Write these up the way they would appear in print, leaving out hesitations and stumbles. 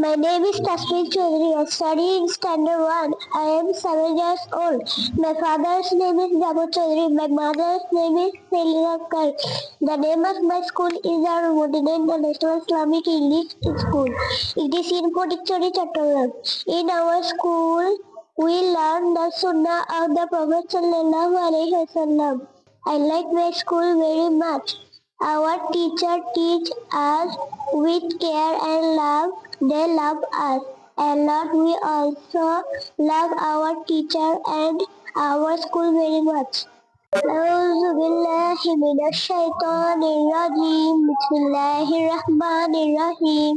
My name is Tasmin Choudhury. I study in Standard 1. I am 7 years old. My father's name is Jabu Choudhury. My mother's name is Selina Kar. The name of my school is Al-Mudina International Islamic English School. It is in Potikchori, Chattogram. In our school, we learn the Sunnah of the Prophet Sallallahu Alaihi Wasallam. I like my school very much. Our teacher teach us with care and love. They love us a lot. We also love our teacher and our school very much. أعوذ بالله من الشيطان الرجيم بسم الله الرحمن الرحيم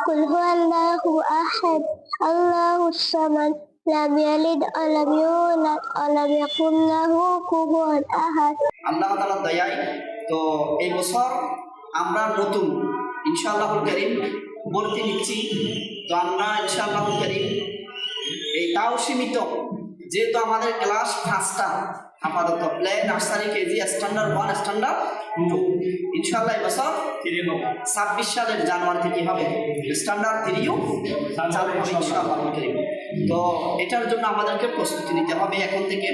قل هو الله أحد الله الصمد لم يلد ولم يولد ولم يكن له كفوا أحد আল্লাহ তাআলার দয়ায় তো এই বছর আমরা নতুন ইনশাআল্লাহুল কারীম ভর্তি নিচ্ছি। তো আমরা ইনশাআল্লাহুল কারীম এই তাও সীমিত, যেহেতু আমাদের ক্লাস 5টা আপাতত play nursery KG standard 1 standard 2 ইনশাআল্লাহ এই বছর 26 সালের জানুয়ারি থেকে হবে স্ট্যান্ডার্ড 3ও চালু হবে ইনশাআল্লাহুল কারীম। তো এটার জন্য আমাদেরকে প্রস্তুতি নিতে হবে এখন থেকে।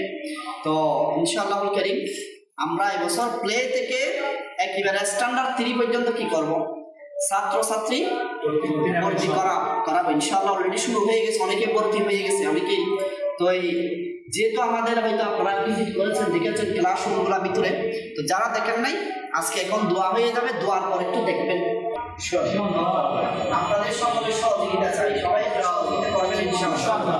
তো ইনশাআল্লাহুল কারীম আমরা এবছর প্লে থেকে একেবারে স্ট্যান্ডার্ড 3 পর্যন্ত কি করব, ছাত্রছাত্রী ভর্তি করাবো ইনশাআল্লাহ। অলরেডি শুরু হয়ে গেছে, অনেকে ভর্তি হয়ে গেছে অনেকেই। তো এই যেহেতু আমাদের হয়তো আপনারা ভিজিট করেছেন, দেখেছেন ক্লাসরুমগুলোর ভিতরে, তো যারা দেখেন নাই আজকে এখন দোয়া হয়ে যাবে, দোয়ার পর একটু দেখবেন। আপনাদের সকলের সহযোগিতা চাই, সবাই সহযোগিতা করবেন ইনশাআল্লাহ।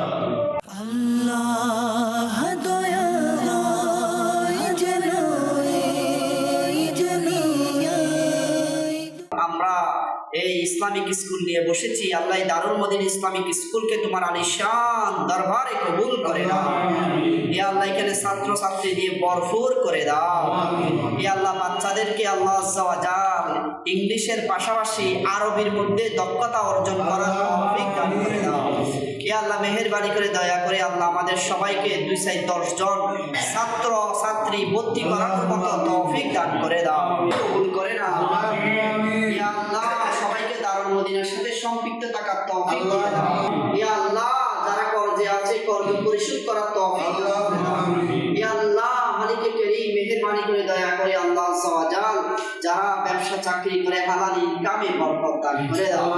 আমরা এই ইসলামিক স্কুল নিয়ে বসেছি। আল্লাহ দারুল মদিনা ইসলামিক স্কুলকে তোমার আলিশান দরবারে কবুল করে দাও। ইয়া আল্লাহ এখানে ছাত্র ছাত্রী দিয়ে ভরপুর করে দাও। ইয়া আল্লাহ বাচ্চাদেরকে আল্লাহ আজ্জা ওয়া জাল ইংলিশের পাশাপাশি আরবির মধ্যে দক্ষতা অর্জন করার তৌফিক দান করে দাও। ইয়া আল্লাহ মেহেরবানি করে দয়া করে আল্লাহ আমাদের সবাইকে 2-10 জন ছাত্র ছাত্রী ভর্তি করার মতো তৌফিক দান করে দাও, কবুল করে নাও। ইয়া আল্লাহ সবাইকে দারুল মদিনার সাথে সম্পৃক্ত থাকার তৌফিক দিয়ে দাও। ইয়া আল্লাহ যারা কর্জে আছে কর্জ পরিশোধ করার তৌফিক দাও। ইয়া আল্লাহ মালিকে করিম মেহেরবানি করে দয়া করে আল্লাহ আজ্জা ওয়া জাল যারা ব্যবসা চাকরি করে হালাল ইনকামে বরকত দান করে দাও।